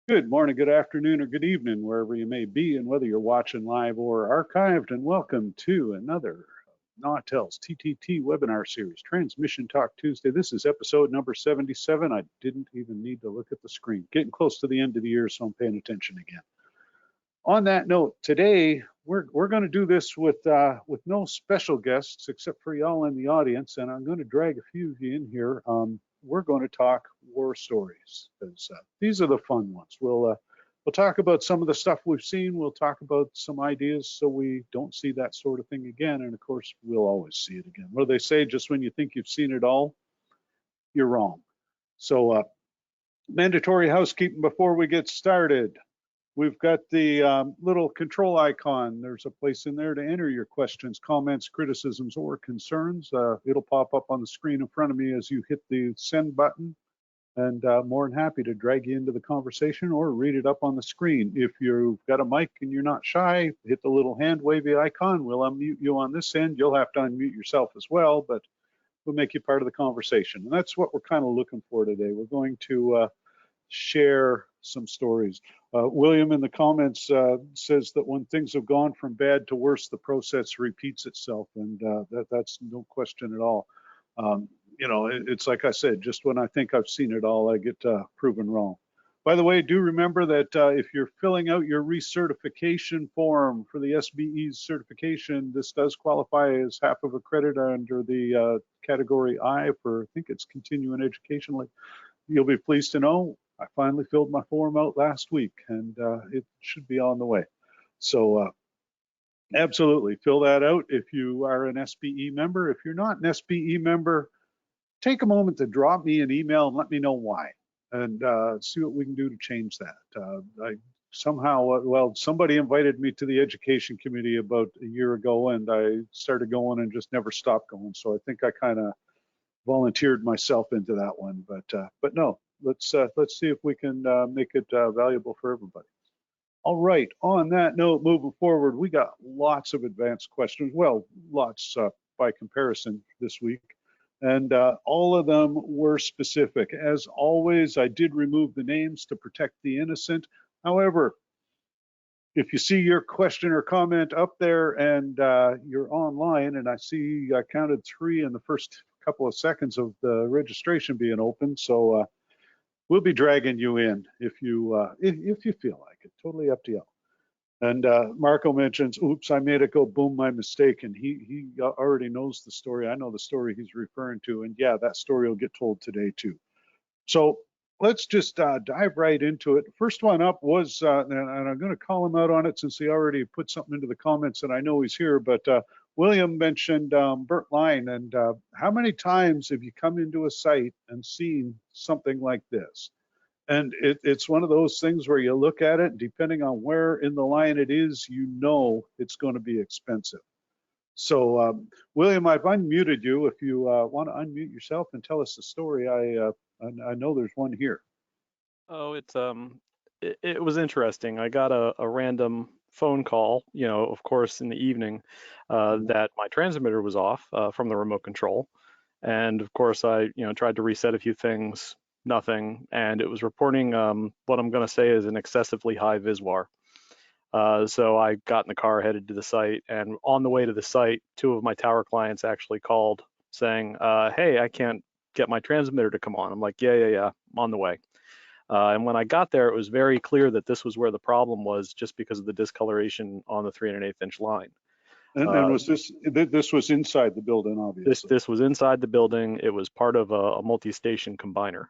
Good morning, good afternoon, or good evening, wherever you may be, and whether you're watching live or archived. And welcome to another Nautel's TTT webinar series, Transmission Talk Tuesday. This is episode number 77. I didn't even need to look at the screen. Getting close to the end of the year, so I'm paying attention again. On that note, today we're going to do this with no special guests except for y'all in the audience, and I'm going to drag a few of you in here. We're going to talk war stories because these are the fun ones. We'll talk about some of the stuff we've seen. We'll talk about some ideas so we don't see that sort of thing again. And of course, we'll always see it again. What do they say? Just when you think you've seen it all, you're wrong. So mandatory housekeeping before we get started. We've got the little control icon. There's a place in there to enter your questions, comments, criticisms, or concerns. It'll pop up on the screen in front of me as you hit the send button, and more than happy to drag you into the conversation or read it up on the screen. If you've got a mic and you're not shy, hit the little hand wavy icon. We'll unmute you on this end. You'll have to unmute yourself as well, but we'll make you part of the conversation. And that's what we're kind of looking for today. We're going to share some stories. William in the comments says that when things have gone from bad to worse, the process repeats itself, and that's no question at all. You know, it's like I said, just when I think I've seen it all, I get proven wrong. By the way, do remember that if you're filling out your recertification form for the SBE's certification, this does qualify as half of a credit under the category I for, I think it's continuing education. Like, you'll be pleased to know I finally filled my form out last week, and it should be on the way. So absolutely fill that out if you are an SBE member. If you're not an SBE member, take a moment to drop me an email and let me know why, and see what we can do to change that. Well, somebody invited me to the education committee about a year ago, and I started going and just never stopped going. So I think I kind of volunteered myself into that one, but no. Let's see if we can make it valuable for everybody. All right, on that note, moving forward, we got lots of advanced questions. Well, lots by comparison this week. And all of them were specific. As always, I did remove the names to protect the innocent. However, if you see your question or comment up there and you're online, and I see I counted 3 in the first couple of seconds of the registration being open, so we'll be dragging you in if you feel like it. Totally up to you. And Marco mentions, oops, I made it go boom, my mistake. And he already knows the story. I know the story he's referring to. And yeah, that story will get told today too. So let's just dive right into it. First one up was, and I'm going to call him out on it since he already put something into the comments and I know he's here, but William mentioned burnt line, and how many times have you come into a site and seen something like this? And it's one of those things where you look at it, depending on where in the line it is, you know it's going to be expensive. So William, I've unmuted you. If you want to unmute yourself and tell us the story, I know there's one here. Oh, it was interesting. I got a random phone call, you know, of course, in the evening, that my transmitter was off from the remote control. And of course, I, you know, tried to reset a few things, nothing. And it was reporting what I'm going to say is an excessively high VISWAR. So I got in the car, headed to the site, and on the way to the site, 2 of my tower clients actually called saying, hey, I can't get my transmitter to come on. I'm like, yeah, I'm on the way. And when I got there, it was very clear that this was where the problem was, just because of the discoloration on the 3 1/8 inch line. And was this was inside the building, obviously? This was inside the building. It was part of a multi-station combiner.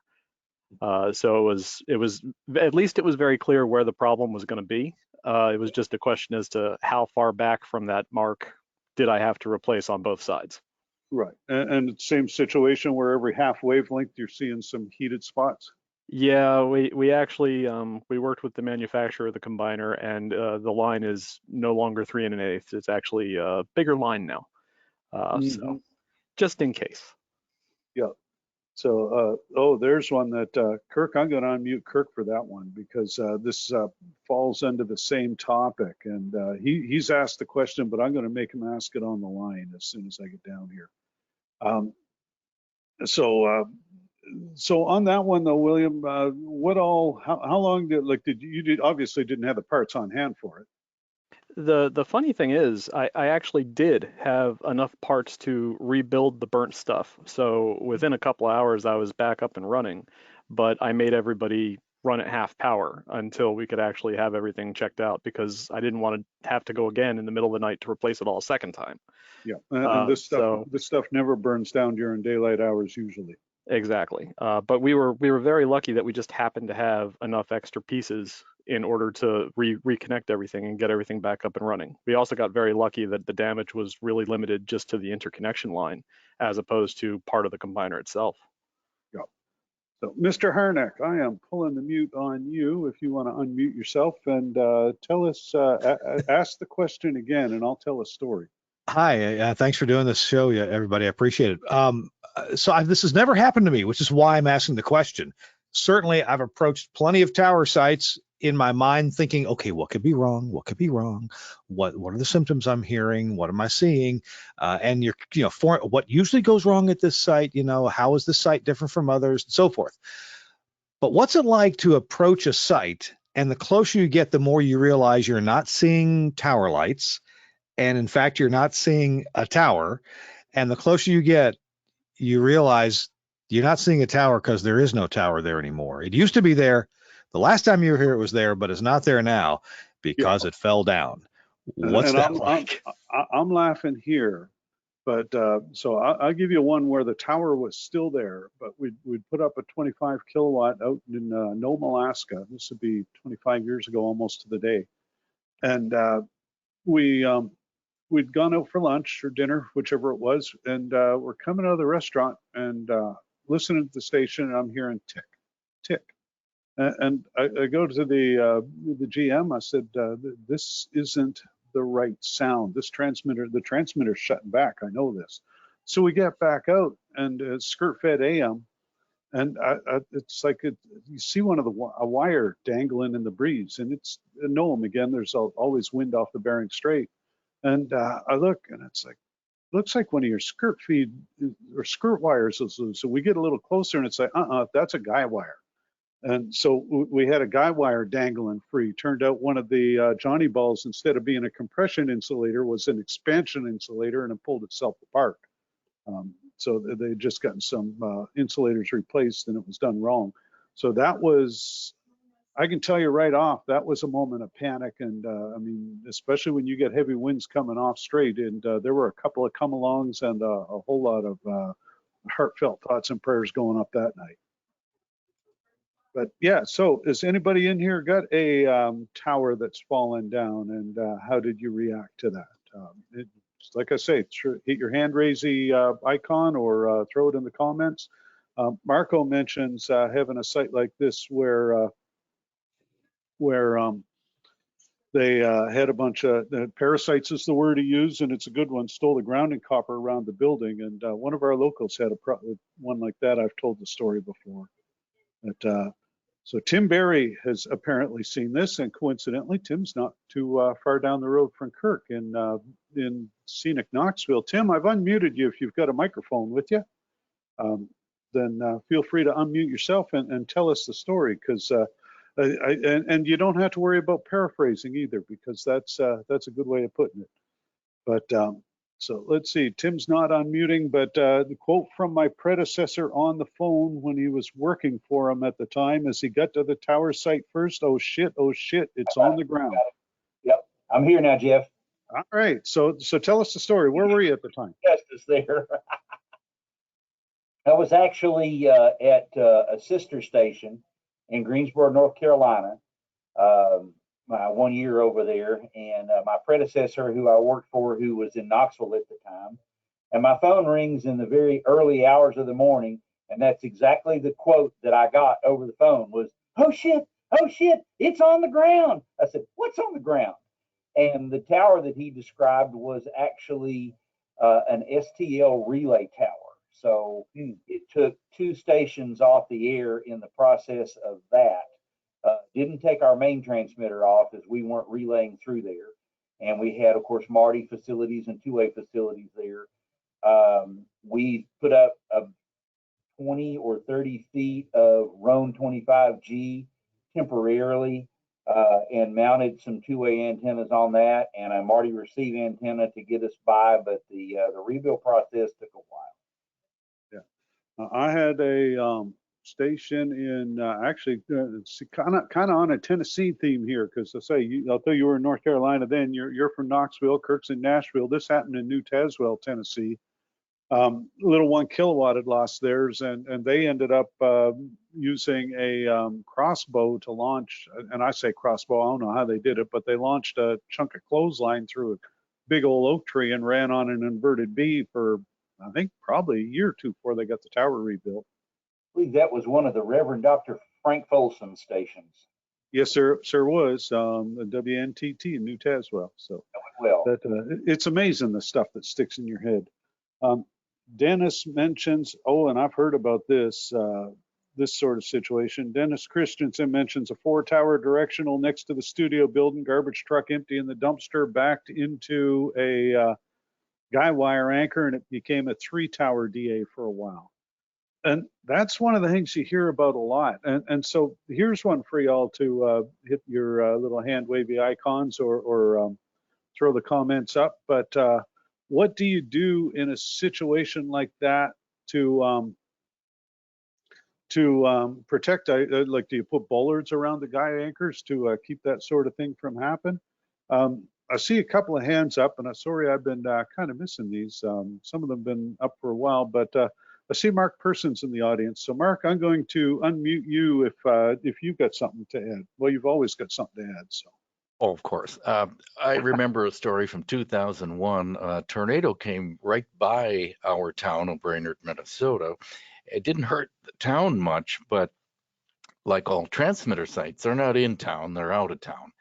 So it was at least it was very clear where the problem was going to be. It was just a question as to how far back from that mark did I have to replace on both sides. Right, and same situation where every half wavelength you're seeing some heated spots. Yeah, we actually we worked with the manufacturer of the combiner, and the line is no longer 3 1/8. It's actually a bigger line now. So just in case. Yeah. So oh, there's one that Kirk. I'm going to unmute Kirk for that one because this falls under the same topic, and he's asked the question, but I'm going to make him ask it on the line as soon as I get down here. So So on that one though, William, how long did obviously didn't have the parts on hand for it. The funny thing is, I actually did have enough parts to rebuild the burnt stuff. So within a couple hours, I was back up and running, but I made everybody run at half power until we could actually have everything checked out because I didn't want to have to go again in the middle of the night to replace it all a second time. Yeah, and So this stuff never burns down during daylight hours usually. exactly. But we were very lucky that we just happened to have enough extra pieces in order to reconnect everything and get everything back up and running. We also got very lucky that the damage was really limited just to the interconnection line as opposed to part of the combiner itself. Yeah. So, Mr. Harnack, I am pulling the mute on you if you want to unmute yourself and tell us, ask the question again, and I'll tell a story. Hi, thanks for doing this show, yeah, everybody. I appreciate it. This has never happened to me, which is why I'm asking the question. Certainly, I've approached plenty of tower sites in my mind thinking, okay, what could be wrong? What could be wrong? What are the symptoms I'm hearing? What am I seeing? And for what usually goes wrong at this site, how is this site different from others and so forth. But what's it like to approach a site and the closer you get, the more you realize you're not seeing tower lights, and in fact, you're not seeing a tower. And the closer you get, you realize you're not seeing a tower because there is no tower there anymore. It used to be there. The last time you were here, it was there, but it's not there now because Yeah. it fell down. What's And that like? I'm laughing here, but so I'll give you one where the tower was still there, but we'd put up a 25 kilowatt out in Nome, Alaska. This would be 25 years ago, almost to the day, and we we'd gone out for lunch or dinner, whichever it was, and we're coming out of the restaurant and listening to the station, and I'm hearing tick, tick. And I go to the GM. I said, "This isn't the right sound. The transmitter's shutting back. I know this." So we get back out, and it's skirt-fed AM, and it's like you see a wire dangling in the breeze, and it's a Nome again. There's always wind off the Bering Strait, and I look, and it's like looks like one of your skirt feed or skirt wires. So we get a little closer, and it's like, that's a guy wire. And so we had a guy wire dangling free. Turned out one of the Johnny balls, instead of being a compression insulator, was an expansion insulator, and it pulled itself apart. So they had just gotten some insulators replaced, and it was done wrong. So that was, I can tell you right off, that was a moment of panic. And I mean, especially when you get heavy winds coming off straight. And there were a couple of come-alongs and a whole lot of heartfelt thoughts and prayers going up that night. But yeah, so has anybody in here got a tower that's fallen down, and how did you react to that? Like I say, hit your hand raising icon or throw it in the comments. Marco mentions having a site like this where they had a bunch of parasites is the word he used, and it's a good one, stole the grounding copper around the building. And one of our locals had one like that. I've told the story before. But so Tim Barry has apparently seen this, and coincidentally, Tim's not too far down the road from Kirk in scenic Knoxville. Tim, I've unmuted you if you've got a microphone with you. Then feel free to unmute yourself and tell us the story, because and you don't have to worry about paraphrasing either, because that's a good way of putting it. But so let's see, Tim's not unmuting, but the quote from my predecessor on the phone when he was working for him at the time, as he got to the tower site first, oh shit, it's on the ground. Yep, I'm here now, Jeff. All right, so tell us the story. Where were you at the time? Justice there. I was actually at a sister station in Greensboro, North Carolina. My 1 year over there, and my predecessor, who I worked for, who was in Knoxville at the time, and my phone rings in the very early hours of the morning, and that's exactly the quote that I got over the phone was, oh shit, it's on the ground. I said, what's on the ground? And the tower that he described was actually an STL relay tower. So it took 2 stations off the air in the process of that. Didn't take our main transmitter off, as we weren't relaying through there. And we had, of course, Marty facilities and 2-way facilities there. We put up 20 or 30 feet of Roan 25G temporarily, and mounted some two-way antennas on that, and a Marty receive antenna to get us by, but the rebuild process took a while. Yeah. I had a station in actually it's kind of on a Tennessee theme here, because I say although you were in North Carolina then, you're from Knoxville, Kirk's in Nashville. This happened in New Tazewell, Tennessee. Little 1 kilowatt had lost theirs, and they ended up using a crossbow to launch. And I say crossbow, I don't know how they did it, but they launched a chunk of clothesline through a big old oak tree and ran on an inverted B for, I think, probably a year or two before they got the tower rebuilt. I believe that was one of the Reverend Dr. Frank Folsom stations. Yes, sir was the WNTT in New Tazewell. So Well, it's amazing the stuff that sticks in your head. Dennis mentions, oh, and I've heard about this this sort of situation. Dennis Christensen mentions a 4-tower directional next to the studio building, garbage truck empty in the dumpster, backed into a guy wire anchor, and it became a 3-tower DA for a while. And that's one of the things you hear about a lot. And so here's one for y'all to hit your little hand wavy icons, or throw the comments up. But what do you do in a situation like that to protect? Like, do you put bollards around the guy anchors to keep that sort of thing from happen? I see a couple of hands up, and I'm sorry I've been kind of missing these. Some of them have been up for a while, but I see Mark Persons in the audience. So Mark, I'm going to unmute you if you've got something to add. Well, you've always got something to add. So. Oh, of course. I remember a story from 2001. A tornado came right by our town of Brainerd, Minnesota. It didn't hurt the town much, but like all transmitter sites, they're not in town, they're out of town.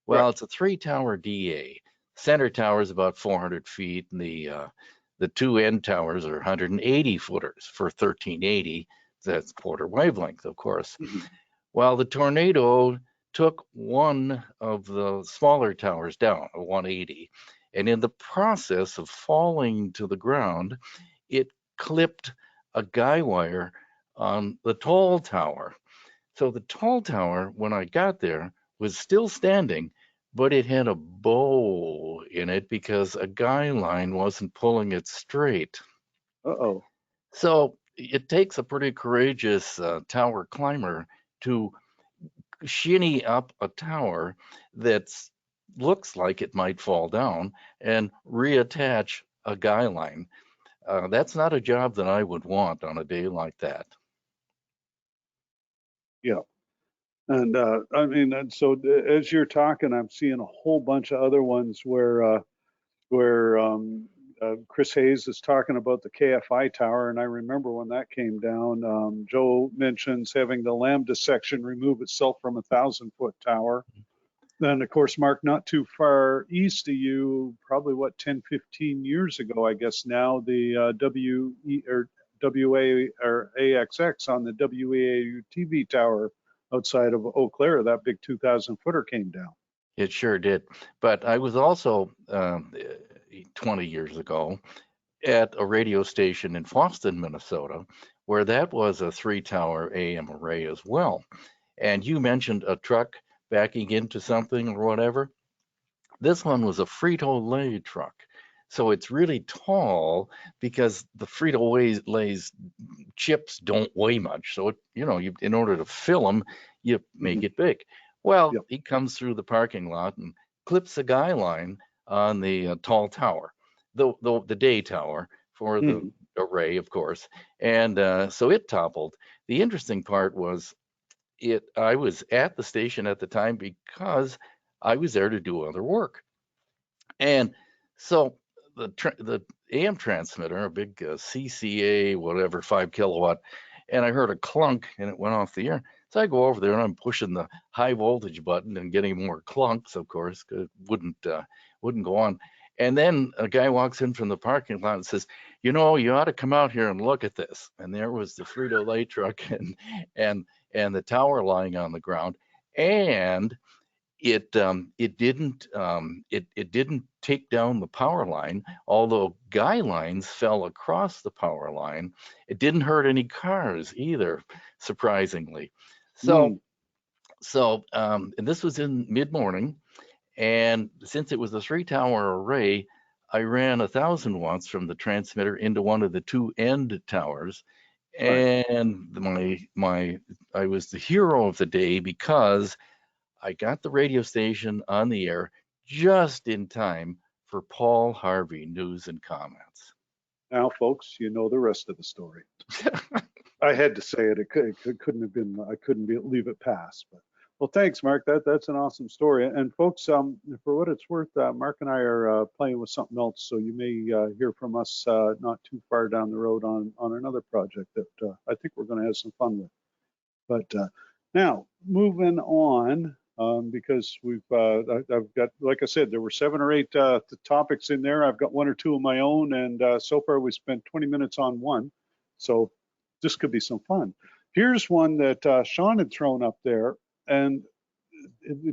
Well, right. It's a 3-tower DA. Center tower is about 400 feet, and the 2 end towers are 180 footers for 1380. That's quarter wavelength, of course. Mm-hmm. Well, the tornado took one of the smaller towers down, a 180, and in the process of falling to the ground, it clipped a guy wire on the tall tower. So the tall tower, when I got there, was still standing, but it had a bow in it because a guy line wasn't pulling it straight. Uh-oh. So it takes a pretty courageous tower climber to shinny up a tower that looks like it might fall down and reattach a guy line. That's not a job that I would want on a day like that. Yeah. And I mean, and so as you're talking, I'm seeing a whole bunch of other ones where Chris Hayes is talking about the KFI tower, and I remember when that came down. Joe mentions having the lambda section remove itself from a 1,000-foot tower. Then, of course, Mark, not too far east of you, probably 10, 15 years ago, I guess now, the WA or AXX on the WEAU TV tower outside of Eau Claire, that big 2,000-footer came down. It sure did. But I was also 20 years ago at a radio station in Fosston, Minnesota, where that was a 3-tower AM array as well. And you mentioned a truck backing into something or whatever. This one was a Frito-Lay truck. So it's really tall because the Frito-Lay's chips don't weigh much. So, in order to fill them, you make it big. Well, He comes through the parking lot and clips a guy line on the tall tower, the day tower for the array, of course. And so it toppled. The interesting part was I was at the station at the time because I was there to do other work. And so the AM transmitter, a big CCA, whatever, 5 kilowatt, and I heard a clunk and it went off the air. So I go over there and I'm pushing the high voltage button and getting more clunks, of course, because it wouldn't go on. And then a guy walks in from the parking lot and says, you ought to come out here and look at this. And there was the Frito-Lay truck and the tower lying on the ground. And it didn't take down the power line, although guy lines fell across the power line. It didn't hurt any cars either, surprisingly. So and this was in mid-morning, and since it was a 3-tower array, I ran 1,000 watts from the transmitter into one of the 2 end towers, and I was the hero of the day because I got the radio station on the air just in time for Paul Harvey news and comments. Now, folks, you know the rest of the story. I had to say it. It couldn't have been. I couldn't leave it pass. But well, thanks, Mark. That's an awesome story. And folks, for what it's worth, Mark and I are playing with something else, so you may hear from us not too far down the road on another project that I think we're going to have some fun with. But now moving on. Because I've got, like I said, there were 7 or 8 topics in there. I've got 1 or 2 of my own, and so far we spent 20 minutes on one. So this could be some fun. Here's one that Sean had thrown up there, and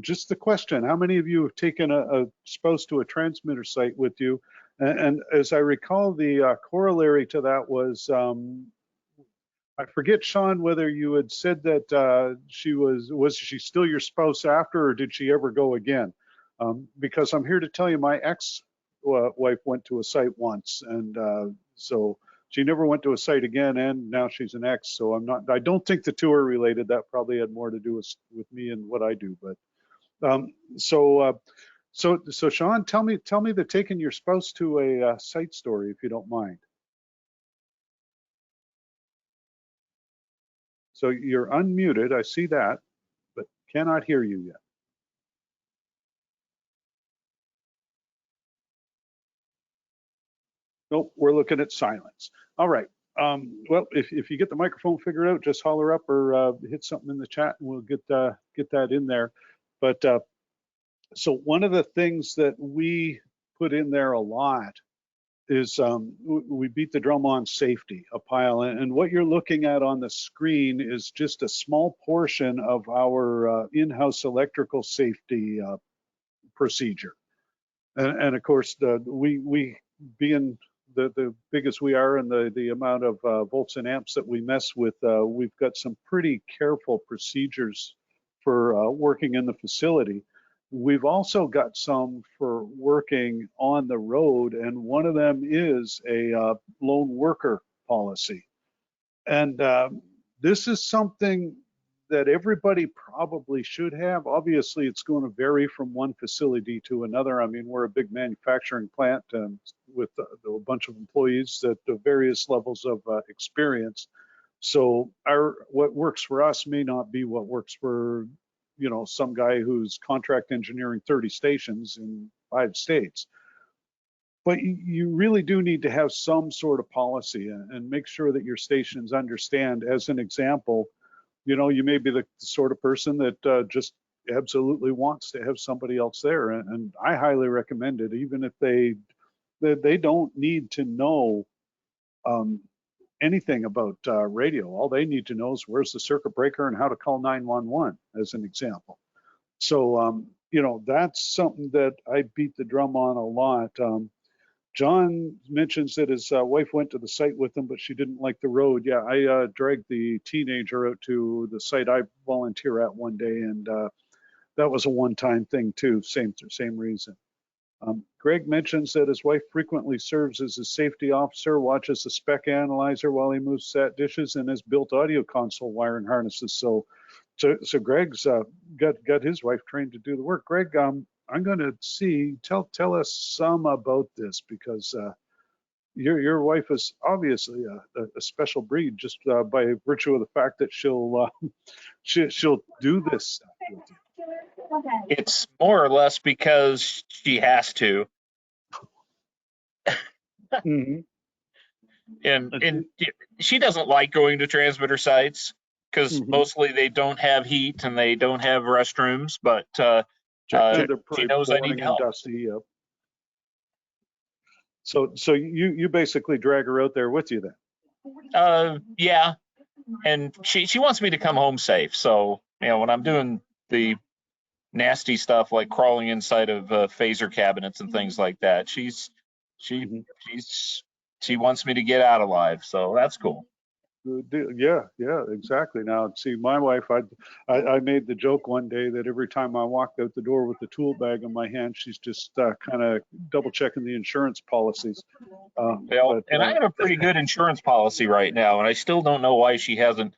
just the question: how many of you have taken a spouse to a transmitter site with you? And as I recall, the corollary to that was. I forget, Sean, whether you had said that was she still your spouse after, or did she ever go again? Because I'm here to tell you, my ex-wife went to a site once, and so she never went to a site again, and now she's an ex. So I don't think the 2 are related. That probably had more to do with me and what I do. But so Sean, tell me the taking your spouse to a site story, if you don't mind. So you're unmuted, I see that, but cannot hear you yet. Nope, we're looking at silence. All right. Well, if you get the microphone figured out, just holler up or hit something in the chat, and we'll get that in there. But so one of the things that we put in there a lot is we beat the drum on safety a pile, and what you're looking at on the screen is just a small portion of our in-house electrical safety procedure. And of course, we being the biggest we are and the amount of volts and amps that we mess with, we've got some pretty careful procedures for working in the facility. We've also got some for working on the road, and one of them is a lone worker policy. And this is something that everybody probably should have. Obviously, it's going to vary from one facility to another. I mean, we're a big manufacturing plant with a bunch of employees at various levels of experience. So what works for us may not be what works for some guy who's contract engineering 30 stations in 5 states. But you really do need to have some sort of policy and make sure that your stations understand. As an example, you may be the sort of person that just absolutely wants to have somebody else there. And I highly recommend it, even if they don't need to know anything about radio. All they need to know is where's the circuit breaker and how to call 911, as an example. So, that's something that I beat the drum on a lot. John mentions that his wife went to the site with him, but she didn't like the road. Yeah, I dragged the teenager out to the site I volunteer at one day, and that was a one-time thing too, same reason. Greg mentions that his wife frequently serves as a safety officer, watches the spec analyzer while he moves sat dishes, and has built audio console wiring harnesses. So Greg's got his wife trained to do the work. Greg, I'm going to tell us some about this, because your wife is obviously a special breed, just by virtue of the fact that she'll do this stuff with you. It's more or less because she has to. Mm-hmm. And she doesn't like going to transmitter sites because mostly they don't have heat and they don't have restrooms, but she knows I need help. Dusty, yep. So you basically drag her out there with you then? Yeah, and she wants me to come home safe. So when I'm doing nasty stuff like crawling inside of phaser cabinets and things like that. She wants me to get out alive, so that's cool. Yeah, exactly. Now, see, my wife, I made the joke one day that every time I walked out the door with the tool bag in my hand, she's just kind of double checking the insurance policies. I have a pretty good insurance policy right now, and I still don't know why she hasn't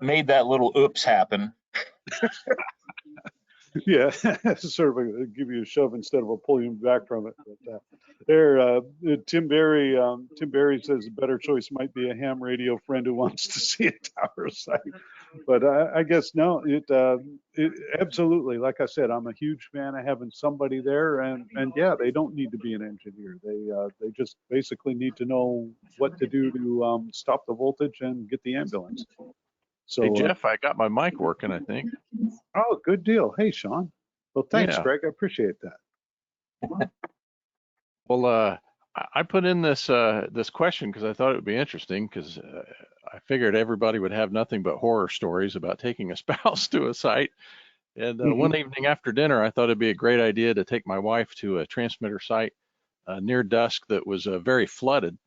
made that little oops happen. Yeah, sort of give you a shove instead of a pull you back from it. But Tim Barry says a better choice might be a ham radio friend who wants to see a tower site. But I guess no, it absolutely. Like I said, I'm a huge fan of having somebody there, and yeah, they don't need to be an engineer. They just basically need to know what to do to stop the voltage and get the ambulance. So, hey, Jeff, I got my mic working, I think. Oh, good deal. Hey, Sean. Well, thanks, Yeah. Greg. I appreciate that. Well, I put in this question because I thought it would be interesting, because I figured everybody would have nothing but horror stories about taking a spouse to a site. And one evening after dinner, I thought it'd be a great idea to take my wife to a transmitter site near dusk that was very flooded,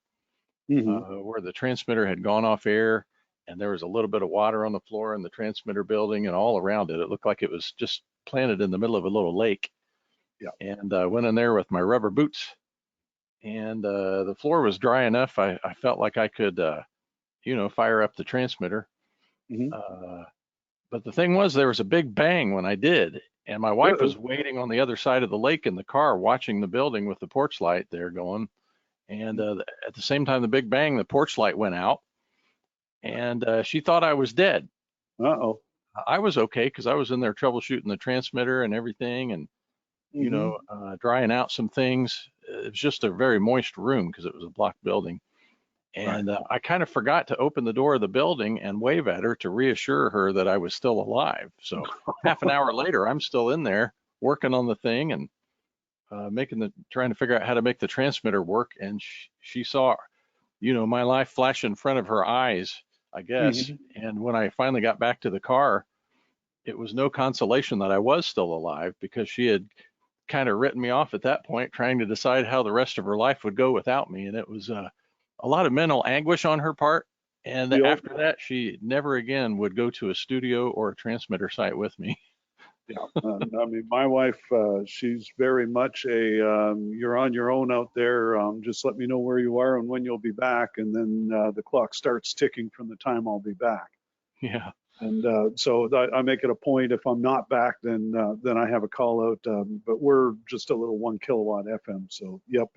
where the transmitter had gone off air, and there was a little bit of water on the floor in the transmitter building, and all around it. It looked like it was just planted in the middle of a little lake. Yeah. And I went in there with my rubber boots, and the floor was dry enough. I felt like I could, fire up the transmitter. But the thing was, there was a big bang when I did, and my wife was waiting on the other side of the lake in the car, watching the building with the porch light there going. And at the same time, the big bang, the porch light went out, and she thought I was dead. I was okay, because I was in there troubleshooting the transmitter and everything, and drying out some things. It was just a very moist room because it was a block building. And I kind of forgot to open the door of the building and wave at her to reassure her that I was still alive. So half an hour later, I'm still in there working on the thing and trying to figure out how to make the transmitter work. And she saw, my life flash in front of her eyes, I guess. And when I finally got back to the car, it was no consolation that I was still alive, because she had kind of written me off at that point, trying to decide how the rest of her life would go without me. And it was a lot of mental anguish on her part. And after that, she never again would go to a studio or a transmitter site with me. Yeah, I mean, my wife, she's very much you're on your own out there. Just let me know where you are and when you'll be back. And then the clock starts ticking from the time I'll be back. Yeah. And so I make it a point, if I'm not back, then I have a call out. But we're just a little 1 kilowatt FM. So, yep,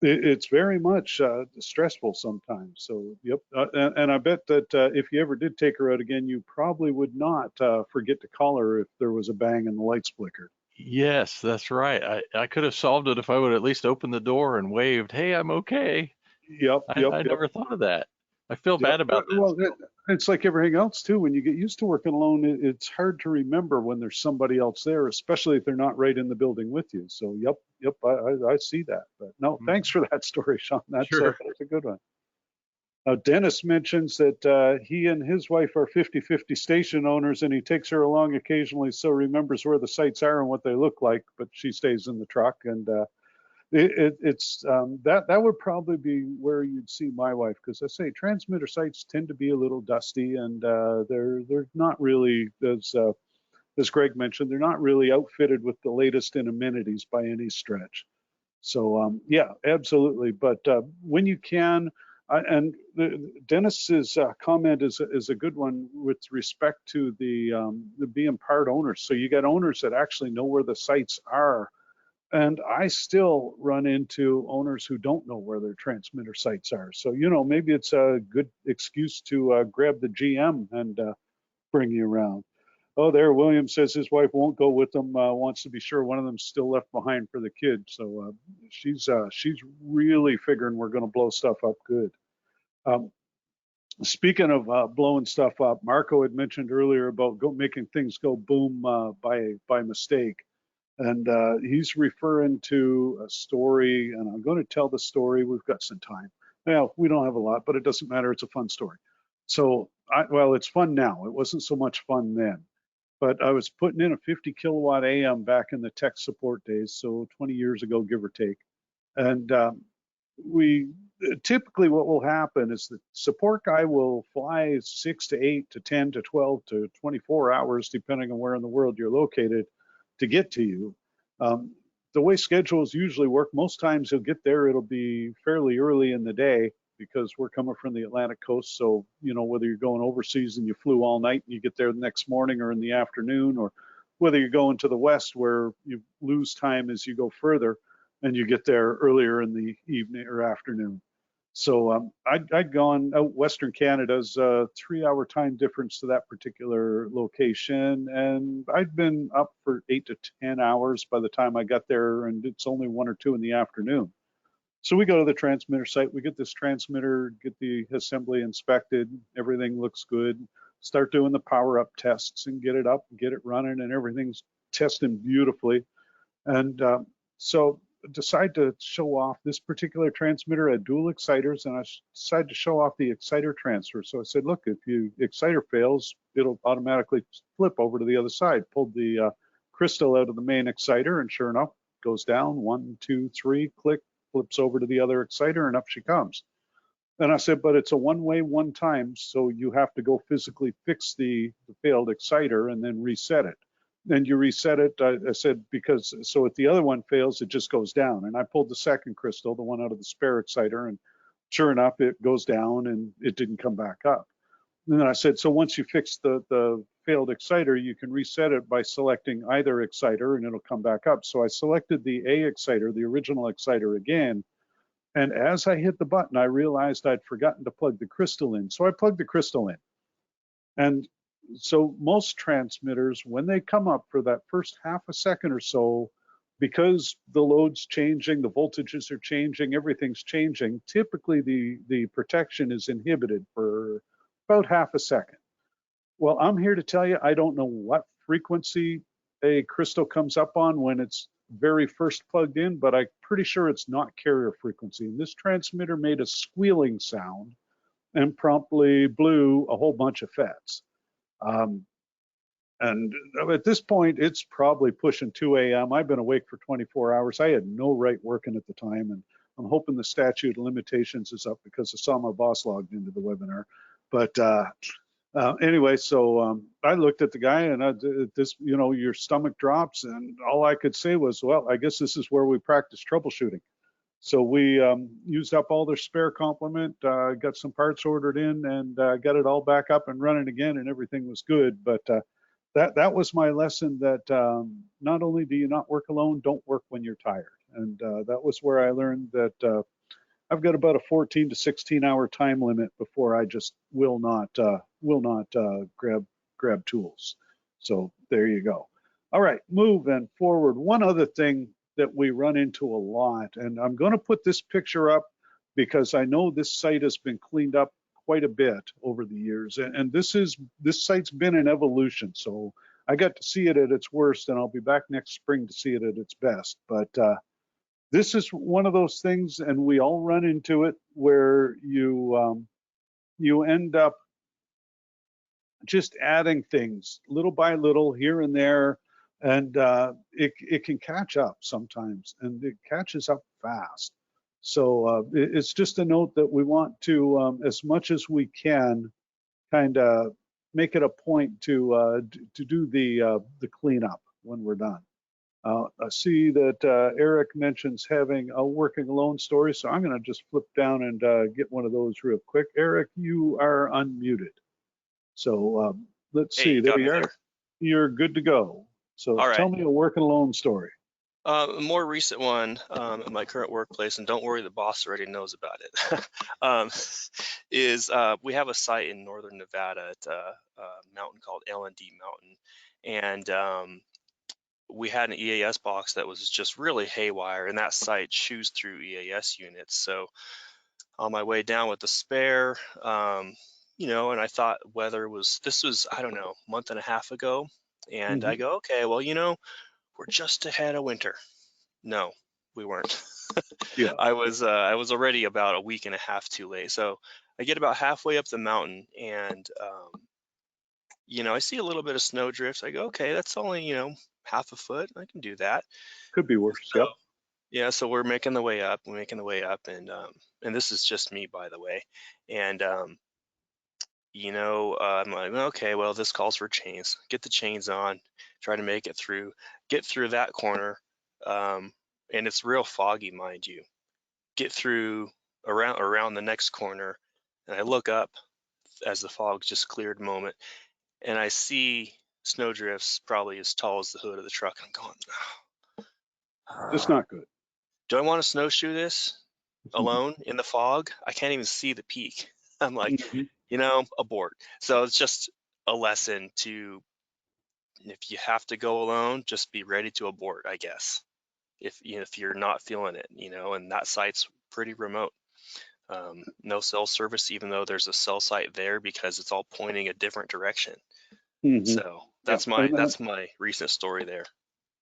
it's very much stressful sometimes. So, yep. And I bet that if you ever did take her out again, you probably would not forget to call her if there was a bang and the lights flickered. Yes, that's right. I could have solved it if I would at least open the door and waved, "Hey, I'm okay." Yep. I never thought of that. I feel bad about that. Well, it's like everything else too. When you get used to working alone, it's hard to remember when there's somebody else there, especially if they're not right in the building with you. So, yep, I see that. But no, thanks for that story, Sean. That's a good one. Dennis mentions that he and his wife are 50-50 station owners, and he takes her along occasionally, so remembers where the sites are and what they look like, but she stays in the truck. And it's that would probably be where you'd see my wife, because I say transmitter sites tend to be a little dusty, and they're not really, as Greg mentioned, they're not really outfitted with the latest in amenities by any stretch. So yeah, absolutely. But when you can, and Dennis's comment is a good one with respect to the being part owners. So you got owners that actually know where the sites are. And I still run into owners who don't know where their transmitter sites are. So, maybe it's a good excuse to grab the GM and bring you around. Oh, there, William says his wife won't go with them, wants to be sure one of them's still left behind for the kid. So she's really figuring we're going to blow stuff up good. Speaking of blowing stuff up, Marco had mentioned earlier about making things go boom by mistake. And he's referring to a story, and I'm going to tell the story. We've got some time. Well, we don't have a lot, but it doesn't matter. It's a fun story. So, well, it's fun now. It wasn't so much fun then. But I was putting in a 50 kilowatt AM back in the tech support days, so 20 years ago, give or take. And we typically what will happen is the support guy will fly 6 to 8 to 10 to 12 to 24 hours, depending on where in the world you're located, to get to you. The way schedules usually work, most times he'll get there, it'll be fairly early in the day because we're coming from the Atlantic coast. So, you know, whether you're going overseas and you flew all night and you get there the next morning or in the afternoon, or whether you're going to the west where you lose time as you go further and you get there earlier in the evening or afternoon. So I'd gone out Western Canada's 3-hour time difference to that particular location, and I'd been up for 8 to 10 hours by the time I got there, and it's only 1 or 2 in the afternoon. So we go to the transmitter site, we get this transmitter, get the assembly inspected, everything looks good, start doing the power up tests and get it up, get it running, and everything's testing beautifully. And so decide to show off this particular transmitter had dual exciters, and I decided to show off the exciter transfer. So I said, look, if your exciter fails, it'll automatically flip over to the other side. Pulled the crystal out of the main exciter, and sure enough, goes down 1, 2, 3, click, flips over to the other exciter, and up she comes. And I said, but it's a one-way, one time, so you have to go physically fix the failed exciter and then reset it. And you reset it, I said, because so if the other one fails, it just goes down. And I pulled the second crystal, the one out of the spare exciter, and sure enough, it goes down and it didn't come back up. And then I said, so once you fix the failed exciter, you can reset it by selecting either exciter and it'll come back up. So I selected the A exciter, the original exciter again. And as I hit the button, I realized I'd forgotten to plug the crystal in. So I plugged the crystal in. And so most transmitters, when they come up for that first half a second or so, because the load's changing, the voltages are changing, everything's changing, typically the protection is inhibited for about half a second. Well, I'm here to tell you, I don't know what frequency a crystal comes up on when it's very first plugged in, but I'm pretty sure it's not carrier frequency. And this transmitter made a squealing sound and promptly blew a whole bunch of FETs. And at this point, it's probably pushing 2 a.m. I've been awake for 24 hours. I had no right working at the time, and I'm hoping the statute of limitations is up because I saw my boss logged into the webinar. But anyway, so I looked at the guy, and this, you know, your stomach drops, and all I could say was, well, I guess this is where we practice troubleshooting. So we used up all their spare complement, got some parts ordered in, and got it all back up and running again, and everything was good. But that was my lesson, that not only do you not work alone, don't work when you're tired. And that was where I learned that I've got about a 14 to 16 hour time limit before I just will not grab tools. So there you go. All right, moving forward. One other thing that we run into a lot, and I'm going to put this picture up because I know this site has been cleaned up quite a bit over the years, and this site's been an evolution. So I got to see it at its worst, and I'll be back next spring to see it at its best. But this is one of those things, and we all run into it, where you end up just adding things little by little here and there, and it can catch up sometimes, and it catches up fast. So it's just a note that we want to, as much as we can, kind of make it a point to do the cleanup when we're done. I see that Eric mentions having a working alone story, so I'm going to just flip down and get one of those real quick. Eric, you are unmuted. So let's see, there you are. You're good to go. So tell me a working alone story. A more recent one at my current workplace, and don't worry, the boss already knows about it, is we have a site in northern Nevada at a mountain called L&D Mountain, and we had an EAS box that was just really haywire, and that site chews through EAS units. So on my way down with the spare, you know, and I thought this was, I don't know, a month and a half ago, and I go, okay, well, you know, we're just ahead of winter. No, we weren't. Yeah. I was already about a week and a half too late. So I get about halfway up the mountain, and I see a little bit of snow drifts. I go, okay, that's only, half a foot. I can do that. Could be worse. So, Yep. yeah, so we're making the way up. We're making the way up, and this is just me, by the way. And I'm like, okay, well, this calls for chains. Get the chains on, try to make it through, get through that corner. And it's real foggy, mind you. Get through around the next corner, and I look up as the fog just cleared a moment, and I see snowdrifts probably as tall as the hood of the truck. I'm going, It's not good. do I want to snowshoe this alone in the fog? I can't even see the peak. I'm like, abort. So it's just a lesson to, if you have to go alone, just be ready to abort, I guess. If you're not feeling it, and that site's pretty remote. No cell service, even though there's a cell site there, because it's all pointing a different direction. So that's my recent story there.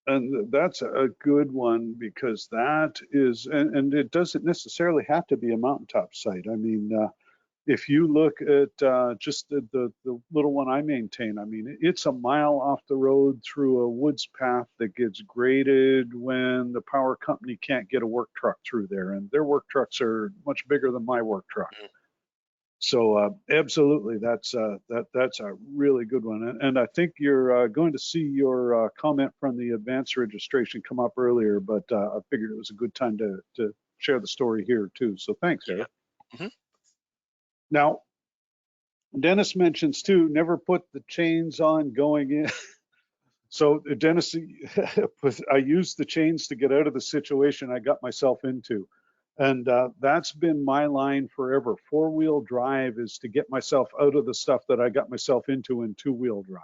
And that's a good one, because that is, and it doesn't necessarily have to be a mountaintop site. I mean, if you look at just the little one I maintain, I mean, it's a mile off the road through a woods path that gets graded when the power company can't get a work truck through there, and their work trucks are much bigger than my work truck. So absolutely, that's a really good one. And I think you're going to see your comment from the advanced registration come up earlier, but I figured it was a good time to share the story here too. So thanks, Eric. Mm-hmm. Now, Dennis mentions too, never put the chains on going in. So Dennis, I used the chains to get out of the situation I got myself into. And that's been my line forever. 4-wheel drive is to get myself out of the stuff that I got myself into in 2-wheel drive.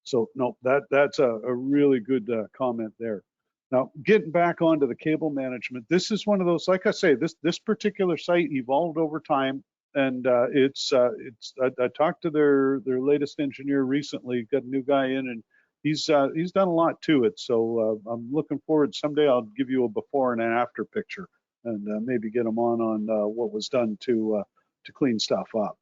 So no, that's a really good comment there. Now, getting back onto the cable management, this is one of those, like I say, this particular site evolved over time, and I talked to their latest engineer recently, got a new guy in, and he's done a lot to it. So I'm looking forward, someday I'll give you a before and an after picture, and maybe get them on what was done to clean stuff up.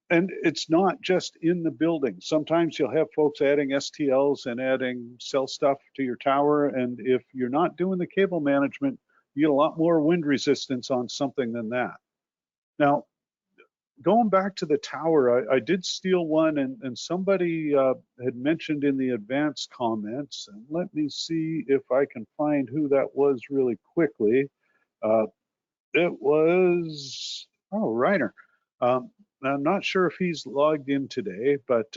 And it's not just in the building. Sometimes you'll have folks adding STLs and adding cell stuff to your tower, and if you're not doing the cable management, you get a lot more wind resistance on something than that. Now, going back to the tower, I did steal one, and somebody had mentioned in the advanced comments, and let me see if I can find who that was really quickly. It was, Reiner. I'm not sure if he's logged in today, but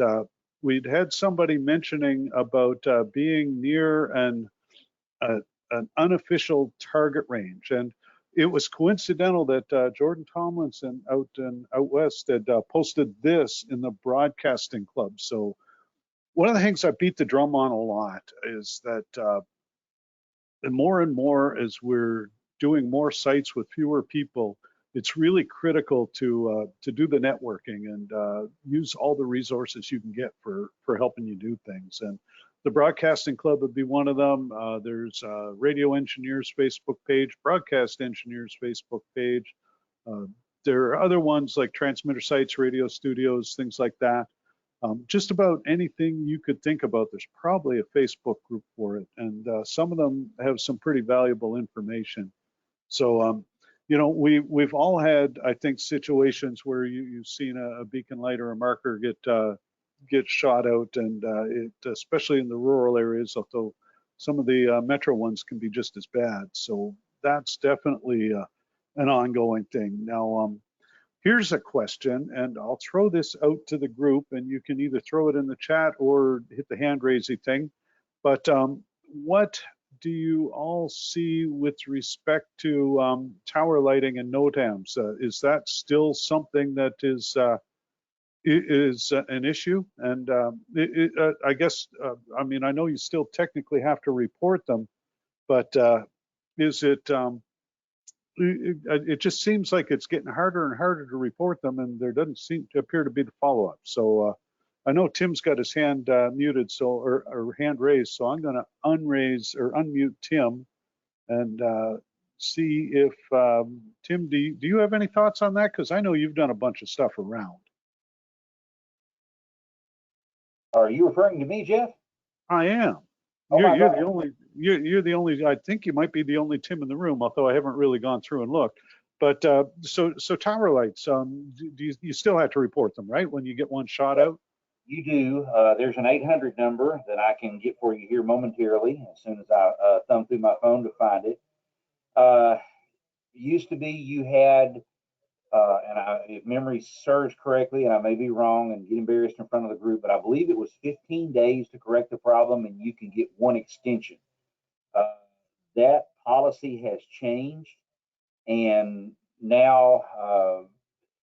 we'd had somebody mentioning about being near an unofficial target range. And it was coincidental that Jordan Tomlinson out west had posted this in the broadcasting club. So one of the things I beat the drum on a lot is that more and more as we're doing more sites with fewer people, it's really critical to do the networking and use all the resources you can get for helping you do things. And the Broadcasting Club would be one of them. There's Radio Engineers Facebook page, Broadcast Engineers Facebook page. There are other ones like transmitter sites, radio studios, things like that. Just about anything you could think about, there's probably a Facebook group for it. And some of them have some pretty valuable information. So, we've all had, I think, situations where you've seen a beacon light or a marker get shot out, and especially in the rural areas, although some of the metro ones can be just as bad. So that's definitely an ongoing thing. Now, here's a question, and I'll throw this out to the group, and you can either throw it in the chat or hit the hand raising thing. But what do you all see with respect to tower lighting and NOTAMs? Is that still something that is an issue? And I guess, I mean, I know you still technically have to report them, but is it, it just seems like it's getting harder and harder to report them, and there doesn't seem to appear to be the follow-up. So I know Tim's got his hand muted, so or hand raised, so I'm going to unraise or unmute Tim and see if Tim, do you have any thoughts on that? Because I know you've done a bunch of stuff around. Are you referring to me, Jeff? I am. Oh my You're God. the only. You're the only. I think you might be the only Tim in the room, although I haven't really gone through and looked. But so tower lights. Do you still have to report them, right, when you get one shot out? You do. There's an 800 number that I can get for you here momentarily as soon as I thumb through my phone to find it. Used to be you had, if memory serves correctly, and I may be wrong and get embarrassed in front of the group, but I believe it was 15 days to correct the problem, and you can get one extension. That policy has changed, and now,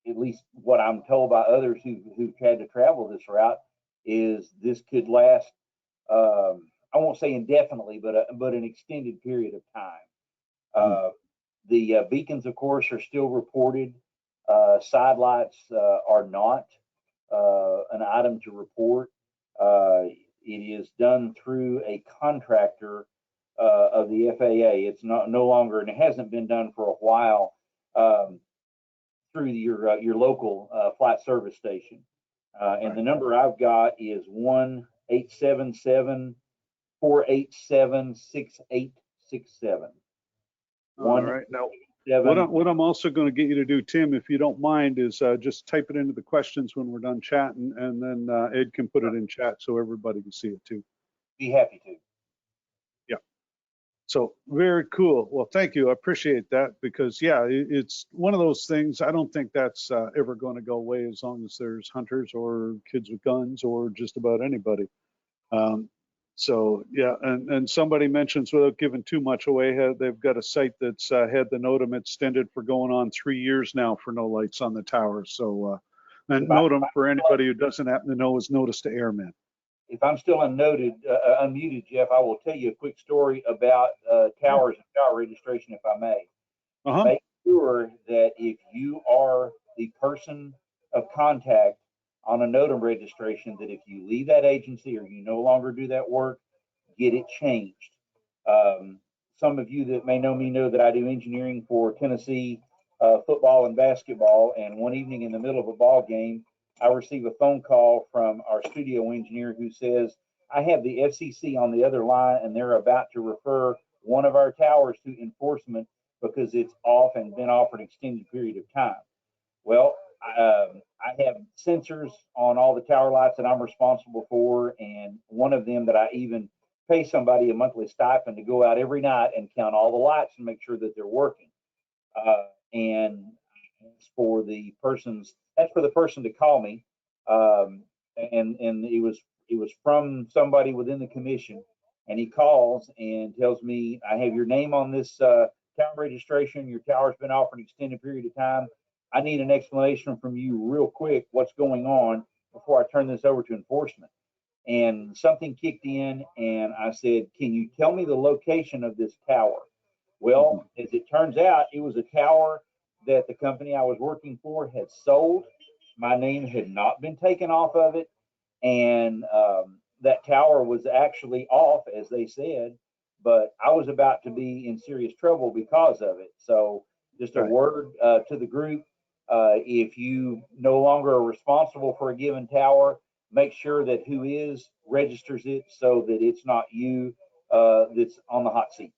at least what I'm told by others who've had to travel this route, is this could last, I won't say indefinitely, but an extended period of time. The beacons, of course, are still reported. Side lights are not an item to report. It is done through a contractor of the FAA. It's no longer, and it hasn't been done for a while, through your local flight service station. And the number I've got is 1-877-487-6867. All right. Now, what I'm also going to get you to do, Tim, if you don't mind, is just type it into the questions when we're done chatting, and then Ed can put it in chat so everybody can see it too. Be happy to. Yeah. So very cool. Well, thank you. I appreciate that, because yeah, it's one of those things. I don't think that's ever going to go away as long as there's hunters or kids with guns or just about anybody. So yeah, and somebody mentions, without giving too much away, they've got a site that's had the NOTAM extended for going on 3 years now for no lights on the towers. So and NOTAM, for anybody who doesn't happen to know, is Notice to Airmen. If I'm still unmuted, Jeff, I will tell you a quick story about towers and tower registration, if I may. Make sure that if you are the person of contact on a NOTAM registration, that if you leave that agency or you no longer do that work, get it changed. Some of you that may know me know that I do engineering for Tennessee football and basketball, and one evening in the middle of a ball game, I receive a phone call from our studio engineer who says, I have the FCC on the other line and they're about to refer one of our towers to enforcement because it's off and been off for an extended period of time. Well, I have sensors on all the tower lights that I'm responsible for, and one of them that I even pay somebody a monthly stipend to go out every night and count all the lights and make sure that they're working. And that's for the person to call me, and it was from somebody within the commission, and he calls and tells me, I have your name on this tower registration. Your tower's been off for an extended period of time. I need an explanation from you real quick, what's going on, before I turn this over to enforcement. And something kicked in, and I said, can you tell me the location of this tower? Well, as it turns out, it was a tower that the company I was working for had sold. My name had not been taken off of it, and that tower was actually off, as they said, but I was about to be in serious trouble because of it. So just a word to the group, if you no longer are responsible for a given tower, make sure that who is registers it so that it's not you that's on the hot seat.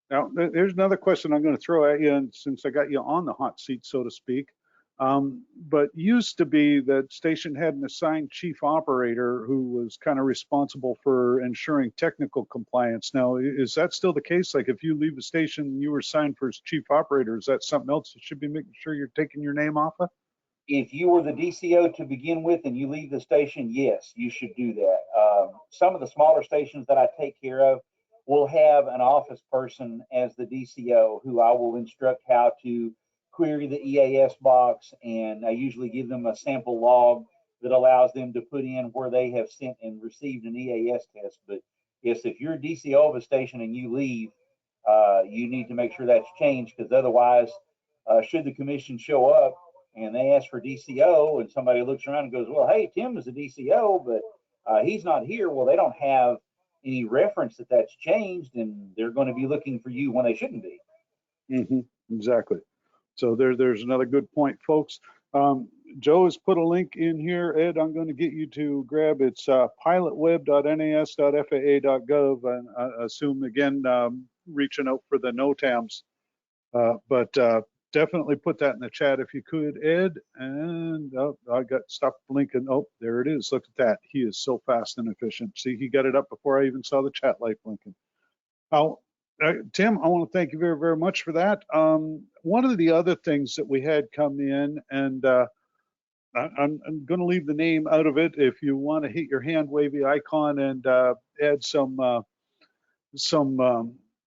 Now, there's another question I'm going to throw at you, and since I got you on the hot seat, so to speak. But used to be that station had an assigned chief operator who was kind of responsible for ensuring technical compliance. Now, is that still the case? Like, if you leave the station and you were assigned for chief operator, is that something else that should be making sure you're taking your name off of? If you were the DCO to begin with and you leave the station, yes, you should do that. Some of the smaller stations that I take care of will have an office person as the DCO who I will instruct how to query the EAS box, and I usually give them a sample log that allows them to put in where they have sent and received an EAS test. But yes, if you're a DCO of a station and you leave, you need to make sure that's changed, because otherwise, should the commission show up and they ask for DCO and somebody looks around and goes, well, hey, Tim is a DCO, but he's not here. Well, they don't have any reference that that's changed, and they're going to be looking for you when they shouldn't be. Exactly. So there's another good point, folks. Joe has put a link in here. Ed, I'm going to get you to grab it's pilotweb.nas.faa.gov, and I assume again reaching out for the NOTAMs, but definitely put that in the chat if you could, Ed. And I got stopped blinking. Oh, there it is. Look at that. He is so fast and efficient. See, he got it up before I even saw the chat light blinking. Oh, Tim, I want to thank you very, very much for that. One of the other things that we had come in, and I'm going to leave the name out of it. If you want to hit your hand wavy icon and add some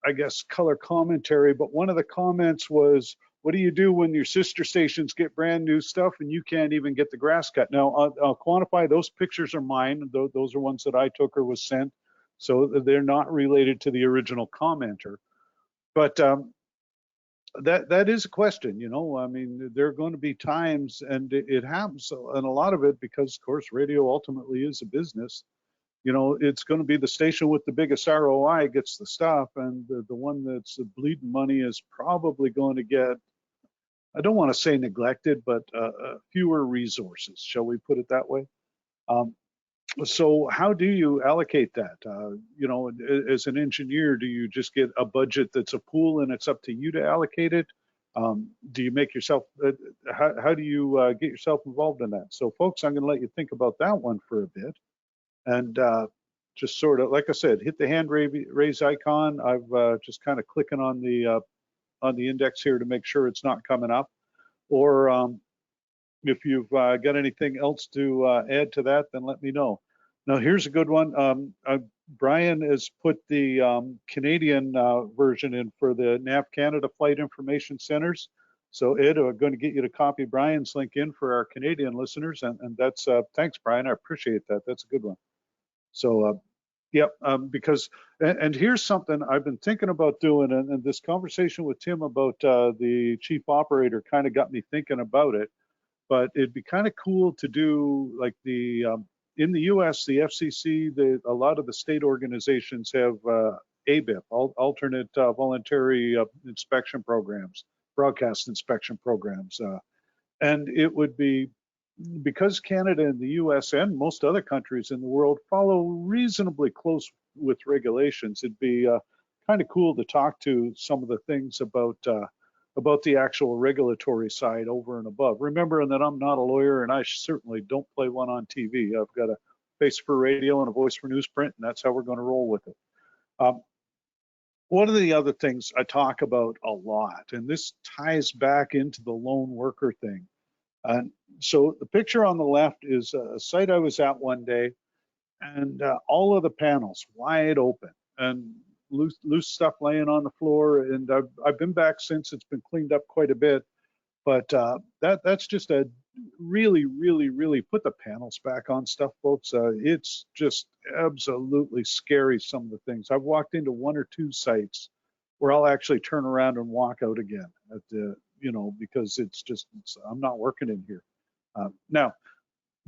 I guess, color commentary. But one of the comments was, what do you do when your sister stations get brand new stuff and you can't even get the grass cut? Now, I'll quantify, those pictures are mine. Those are ones that I took or was sent. So they're not related to the original commenter. But that is a question, you know. I mean, there are going to be times, and it happens, and a lot of it because, of course, radio ultimately is a business. You know, it's going to be the station with the biggest ROI gets the stuff, and the one that's bleeding money is probably going to get, I don't want to say neglected, but fewer resources, shall we put it that way? So how do you allocate that? You know, as an engineer, do you just get a budget that's a pool and it's up to you to allocate it? Do you make yourself, how do you get yourself involved in that? So folks, I'm going to let you think about that one for a bit. And just sort of, like I said, hit the hand raise icon. I've just kind of clicking on the index here to make sure it's not coming up. Or if you've got anything else to add to that, then let me know. Now, here's a good one. Brian has put the Canadian version in for the NAV Canada Flight Information Centers. So Ed, I'm going to get you to copy Brian's link in for our Canadian listeners. And that's, thanks, Brian. I appreciate that. That's a good one. So, yep, because, and here's something I've been thinking about doing, and this conversation with Tim about the chief operator kind of got me thinking about it. But it'd be kind of cool to do like the in the U.S. the FCC, a lot of the state organizations have ABIP, alternate voluntary inspection programs, broadcast inspection programs, and it would be, because Canada and the U.S. and most other countries in the world follow reasonably close with regulations. It'd be kind of cool to talk to some of the things about the actual regulatory side over and above. Remembering that I'm not a lawyer and I certainly don't play one on TV. I've got a face for radio and a voice for newsprint, and that's how we're going to roll with it. One of the other things I talk about a lot, and this ties back into the lone worker thing. So the picture on the left is a site I was at one day, and all of the panels wide open and loose stuff laying on the floor. And I've been back since. It's been cleaned up quite a bit, but that's just a really put the panels back on stuff, folks. It's just absolutely scary, some of the things. I've walked into one or two sites where I'll actually turn around and walk out again at the, you know, because I'm not working in here. Now,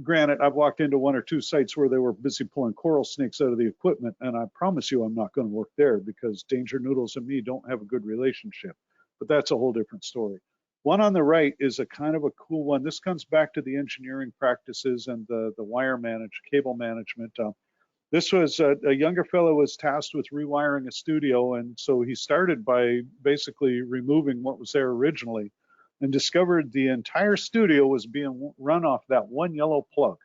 granted, I've walked into one or two sites where they were busy pulling coral snakes out of the equipment, and I promise you I'm not going to work there because Danger Noodles and me don't have a good relationship. But that's a whole different story. One on the right is a kind of a cool one. This comes back to the engineering practices and the wire cable management. This was a younger fellow was tasked with rewiring a studio, and so he started by basically removing what was there originally, and discovered the entire studio was being run off that one yellow plug.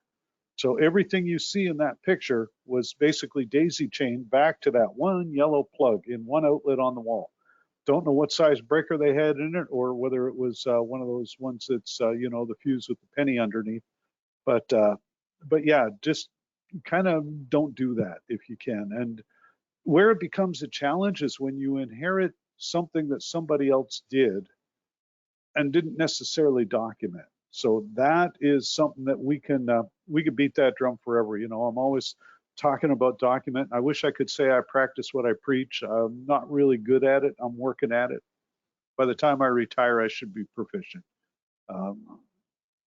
So everything you see in that picture was basically daisy chained back to that one yellow plug in one outlet on the wall. Don't know what size breaker they had in it, or whether it was one of those ones that's you know, the fuse with the penny underneath. But yeah, just kind of don't do that if you can. And where it becomes a challenge is when you inherit something that somebody else did and didn't necessarily document. So that is something that we could beat that drum forever. You know, I'm always talking about document. I wish I could say I practice what I preach. I'm not really good at it. I'm working at it. By the time I retire, I should be proficient.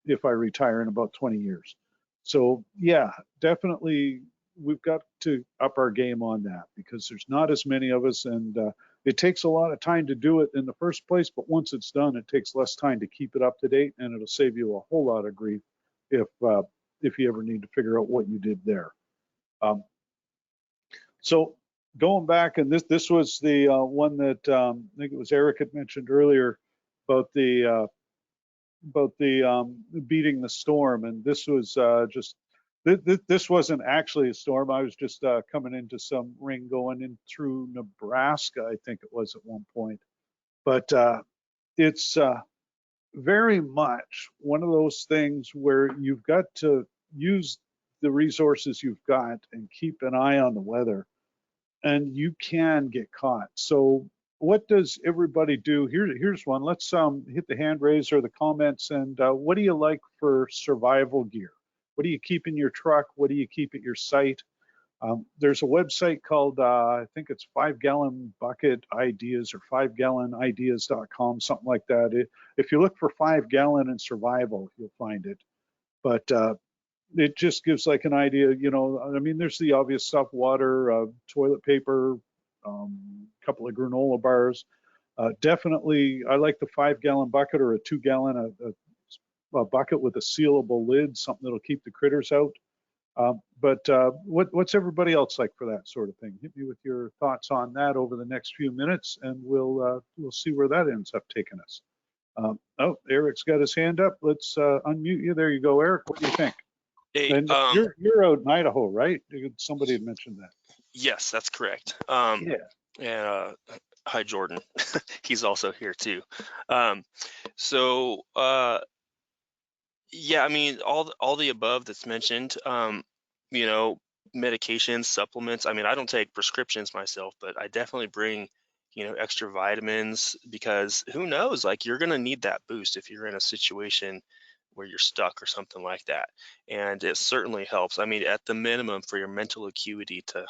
If I retire in about 20 years. So yeah, definitely we've got to up our game on that because there's not as many of us. And it takes a lot of time to do it in the first place, but once it's done, it takes less time to keep it up to date, and it'll save you a whole lot of grief if you ever need to figure out what you did there. So going back, and this was the one that I think it was Eric had mentioned earlier about the beating the storm, and this was just this wasn't actually a storm. I was just coming into some ring going in through Nebraska, I think it was at one point, but it's very much one of those things where you've got to use the resources you've got and keep an eye on the weather, and you can get caught. So what does everybody do? Here's one. Let's hit the hand raise or the comments. And what do you like for survival gear? What do you keep in your truck? What do you keep at your site? There's a website called, I think it's 5 Gallon Bucket Ideas or 5gallonideas.com, something like that. If you look for 5 gallon and survival, you'll find it. But it just gives like an idea, you know, I mean, there's the obvious stuff: water, toilet paper, couple of granola bars. Definitely, I like the 5 gallon bucket or a 2 gallon a bucket with a sealable lid, something that'll keep the critters out. But what's everybody else like for that sort of thing? Hit me with your thoughts on that over the next few minutes, and we'll see where that ends up taking us. Oh, Eric's got his hand up. Let's unmute you. There you go, Eric. What do you think? Hey, And you're out in Idaho, right? Somebody had mentioned that. Yes, that's correct. Yeah. And hi, Jordan. He's also here too. Yeah, I mean, all the above that's mentioned. You know, medications, supplements. I mean, I don't take prescriptions myself, but I definitely bring, you know, extra vitamins, because who knows, like, you're gonna need that boost if you're in a situation where you're stuck or something like that. And it certainly helps. I mean, at the minimum, for your mental acuity to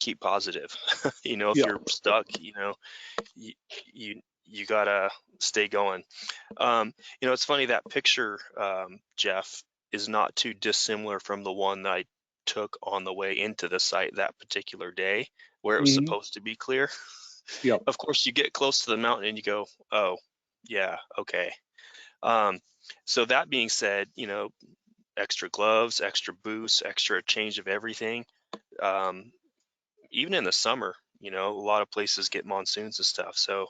keep positive. You know, if Yeah. you're stuck, you know, you gotta stay going. You know, it's funny, that picture, Jeff, is not too dissimilar from the one that I took on the way into the site that particular day, where it was supposed to be clear. Yep. Of course, you get close to the mountain and you go, oh, yeah, okay. So that being said, you know, extra gloves, extra boots, extra change of everything. Even in the summer, you know, a lot of places get monsoons and stuff. So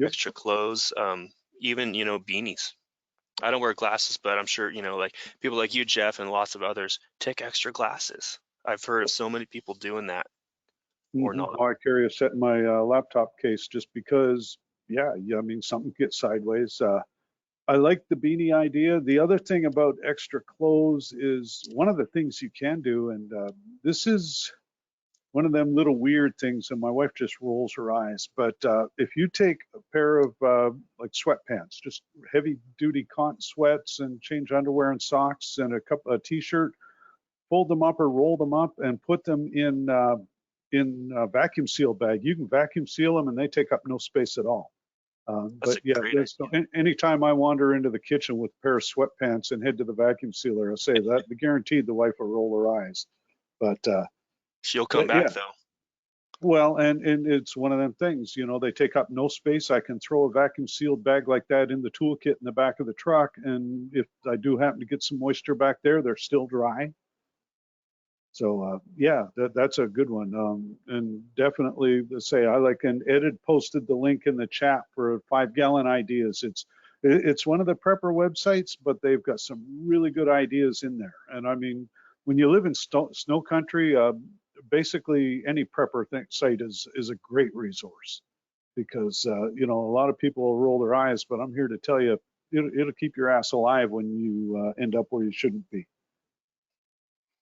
extra clothes, even, you know, beanies. I don't wear glasses, but I'm sure, you know, like people like you, Jeff, and lots of others take extra glasses. I've heard of so many people doing that. Or not. Oh, I carry a set in my laptop case just because, yeah, I mean, something gets sideways. I like the beanie idea. The other thing about extra clothes is one of the things you can do, and this is one of them little weird things, and my wife just rolls her eyes. But if you take a pair of like sweatpants, just heavy duty cotton sweats, and change underwear and socks and a t-shirt, fold them up or roll them up and put them in a vacuum seal bag, you can vacuum seal them and they take up no space at all. But yeah, so anytime I wander into the kitchen with a pair of sweatpants and head to the vacuum sealer, I say that guaranteed the wife will roll her eyes. But she'll come back though. Well, and it's one of them things, you know, they take up no space. I can throw a vacuum sealed bag like that in the toolkit in the back of the truck, and if I do happen to get some moisture back there, they're still dry. So yeah, that's a good one. And definitely say I like, and Ed had posted the link in the chat for 5 Gallon Ideas. It's one of the prepper websites, but they've got some really good ideas in there. And I mean, when you live in snow country, basically any prepper site is a great resource, because you know, a lot of people will roll their eyes, but I'm here to tell you, it'll keep your ass alive when you end up where you shouldn't be.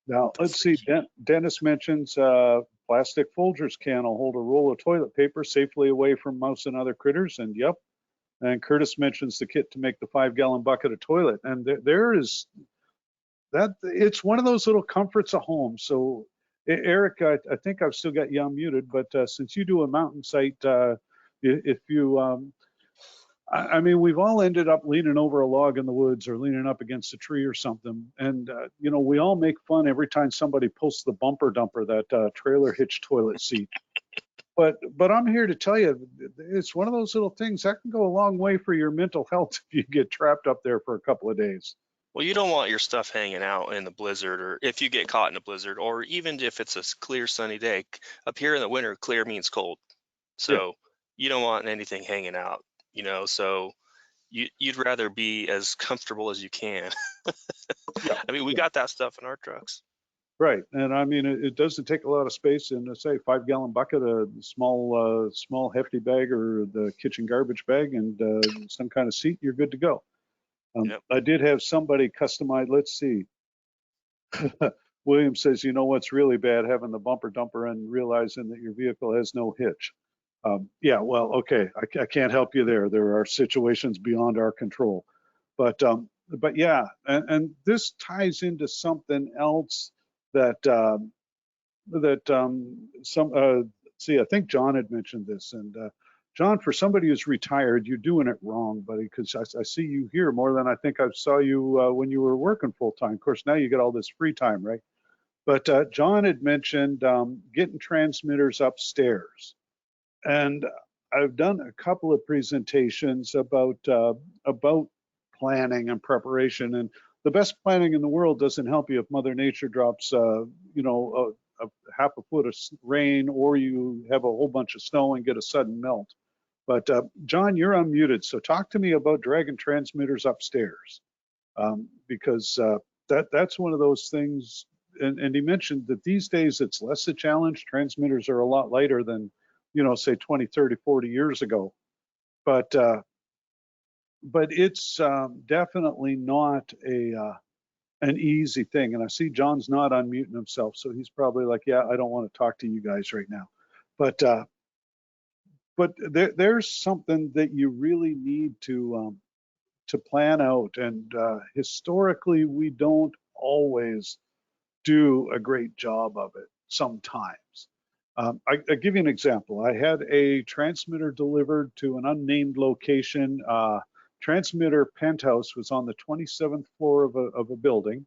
Now, let's see, Dennis mentions plastic Folgers can will hold a roll of toilet paper safely away from mouse and other critters, and yep. And Curtis mentions the kit to make the 5 gallon bucket of toilet. And there is that, it's one of those little comforts of home. So Eric, I think I've still got you unmuted, but since you do a mountain site, if you, I mean, we've all ended up leaning over a log in the woods or leaning up against a tree or something. And, you know, we all make fun every time somebody posts the bumper dumper, that trailer hitch toilet seat. But I'm here to tell you, it's one of those little things that can go a long way for your mental health if you get trapped up there for a couple of days. Well, you don't want your stuff hanging out in the blizzard, or if you get caught in a blizzard, or even if it's a clear sunny day. Up here in the winter, clear means cold. So you don't want anything hanging out, so you'd rather be as comfortable as you can. I mean, we got that stuff in our trucks. Right, and I mean, it doesn't take a lot of space in, say, 5-gallon bucket, a small hefty bag, or the kitchen garbage bag, and some kind of seat. You're good to go. I did have somebody customize. Let's see. William says, you know what's really bad, having the bumper dumper and realizing that your vehicle has no hitch. Yeah, well, okay, I can't help you there. There are situations beyond our control, but yeah, and this ties into something else that see, I think John had mentioned this, and John, for somebody who's retired, you're doing it wrong, buddy, because I see you here more than I think I saw you when you were working full time. Of course, now you get all this free time, right? But John had mentioned getting transmitters upstairs, and I've done a couple of presentations about planning and preparation, and the best planning in the world doesn't help you if Mother Nature drops, a half a foot of rain, or you have a whole bunch of snow and get a sudden melt. But John, you're unmuted, so talk to me about dragging transmitters upstairs, because that's one of those things. And he mentioned that these days it's less a challenge. Transmitters are a lot lighter than, say 20, 30, 40 years ago. But it's definitely not an easy thing. And I see John's not unmuting himself, so he's probably like, yeah, I don't want to talk to you guys right now. But there's something that you really need to plan out. And historically, we don't always do a great job of it sometimes. I give you an example. I had a transmitter delivered to an unnamed location. Transmitter penthouse was on the 27th floor of a building.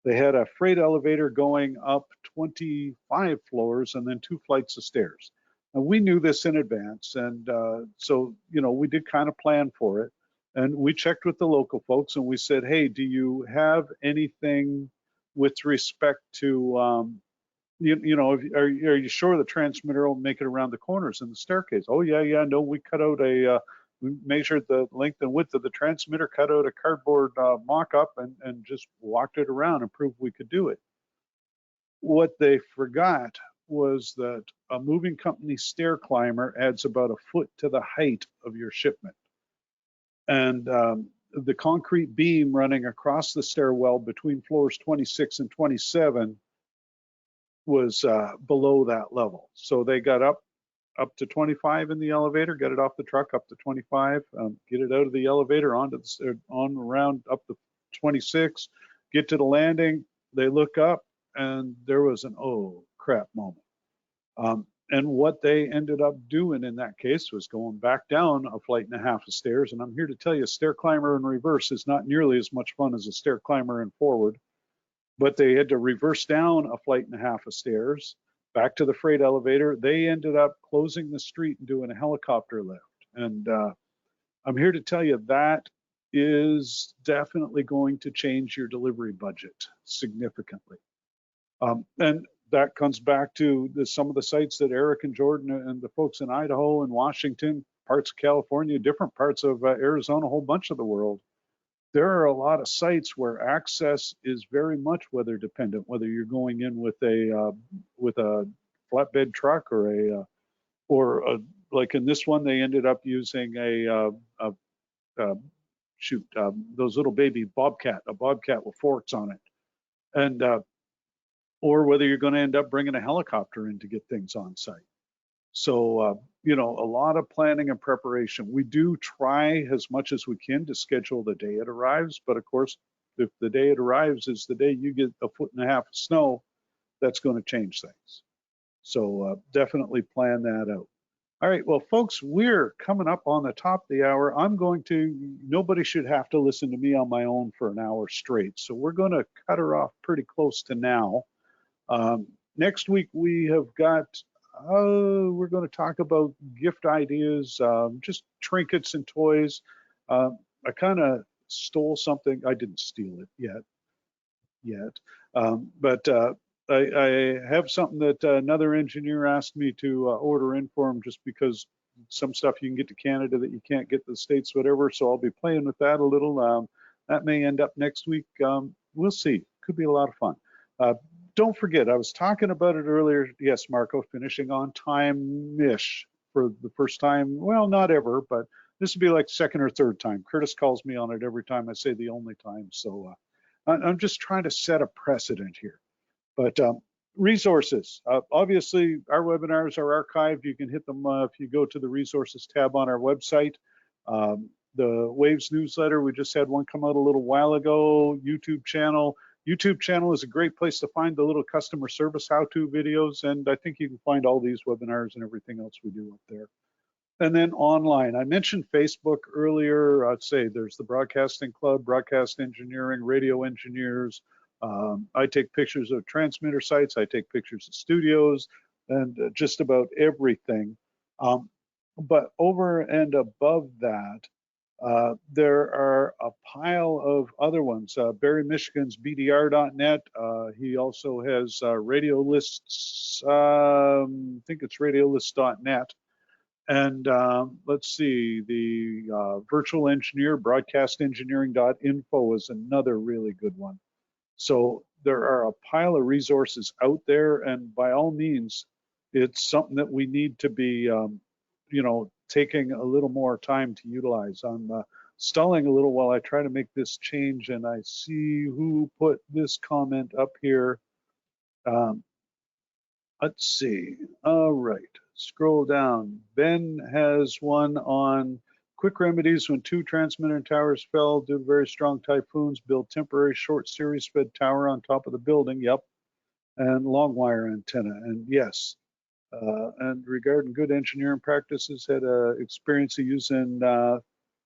They had a freight elevator going up 25 floors and then 2 flights of stairs. And we knew this in advance, and so we did kind of plan for it. And we checked with the local folks, and we said, hey, do you have anything with respect to are you sure the transmitter will make it around the corners in the staircase? Oh yeah, no, we cut out we measured the length and width of the transmitter, cut out a cardboard mock-up, and just walked it around and proved we could do it. What they forgot was that a moving company stair climber adds about a foot to the height of your shipment, and the concrete beam running across the stairwell between floors 26 and 27 was below that level. So they got up to 25 in the elevator, get it off the truck up to 25, get it out of the elevator on around up to 26, get to the landing. They look up, and there was an oh crap moment. And what they ended up doing in that case was going back down a flight and a half of stairs. And I'm here to tell you, a stair climber in reverse is not nearly as much fun as a stair climber in forward. But they had to reverse down a flight and a half of stairs back to the freight elevator. They ended up closing the street and doing a helicopter lift. And I'm here to tell you that is definitely going to change your delivery budget significantly. And that comes back to some of the sites that Eric and Jordan and the folks in Idaho and Washington, parts of California, different parts of Arizona, a whole bunch of the world. There are a lot of sites where access is very much weather dependent, whether you're going in with a flatbed truck or like in this one, they ended up using those little baby a bobcat with forks on it, and or whether you're going to end up bringing a helicopter in to get things on site. So, a lot of planning and preparation. We do try as much as we can to schedule the day it arrives. But of course, if the day it arrives is the day you get a foot and a half of snow, that's going to change things. So definitely plan that out. All right, well, folks, we're coming up on the top of the hour. Nobody should have to listen to me on my own for an hour straight. So we're going to cut her off pretty close to now. Next week, we have got we're going to talk about gift ideas, just trinkets and toys. I kind of stole something. I didn't steal it yet, but I have something that another engineer asked me to order in for him, just because some stuff you can get to Canada that you can't get to the States, whatever. So I'll be playing with that a little. That may end up next week. We'll see. Could be a lot of fun. Don't forget, I was talking about it earlier. Yes, Marco, finishing on time-ish for the first time. Well, not ever, but this would be like second or third time. Curtis calls me on it every time I say the only time. So I'm just trying to set a precedent here. But resources, obviously our webinars are archived. You can hit them if you go to the resources tab on our website. The Waves newsletter, we just had one come out a little while ago. YouTube channel is a great place to find the little customer service how-to videos, and I think you can find all these webinars and everything else we do up there. And then online, I mentioned Facebook earlier. I'd say there's the Broadcasting Club, Broadcast Engineering, Radio Engineers. I take pictures of transmitter sites. I take pictures of studios and just about everything. But over and above that, there are a pile of other ones. Barry Michigan's BDR.net. He also has radio lists. I think it's radiolist.net. And let's see, the virtual engineer, broadcastengineering.info is another really good one. So there are a pile of resources out there, and by all means, it's something that we need to be, taking a little more time to utilize. I'm stalling a little while I try to make this change, and I see who put this comment up here. Let's see. All right, scroll down. Ben has one on quick remedies when 2 transmitter towers fell due to very strong typhoons. Build temporary short series fed tower on top of the building. Yep. And long wire antenna. And yes. And regarding good engineering practices, had experience of using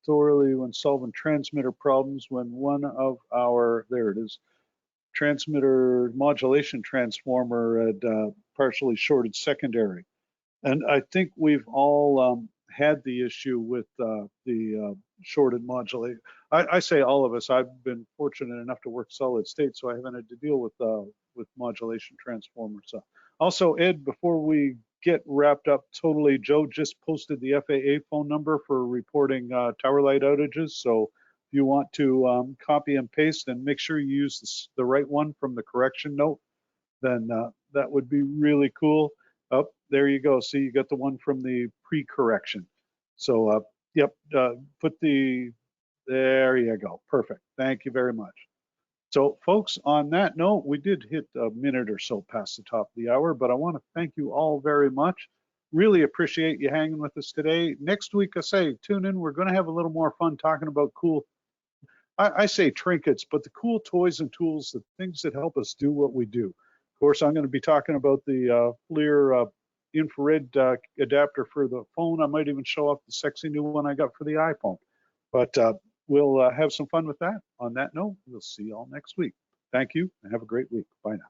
thoroughly when solving transmitter problems when one of our, there it is, transmitter modulation transformer had partially shorted secondary. And I think we've all had the issue with the shorted modulation. I say all of us. I've been fortunate enough to work solid state, so I haven't had to deal with modulation transformers. So also, Ed, before we get wrapped up totally, Joe just posted the FAA phone number for reporting tower light outages. So if you want to copy and paste and make sure you use the right one from the correction note, then that would be really cool. Oh, there you go. See, you got the one from the pre-correction. So, yep, there you go. Perfect. Thank you very much. So, folks, on that note, we did hit a minute or so past the top of the hour, but I want to thank you all very much. Really appreciate you hanging with us today. Next week, I say, tune in. We're going to have a little more fun talking about cool, I say trinkets, but the cool toys and tools, the things that help us do what we do. Of course, I'm going to be talking about the FLIR infrared adapter for the phone. I might even show off the sexy new one I got for the iPhone. But we'll have some fun with that. On that note, we'll see you all next week. Thank you and have a great week. Bye now.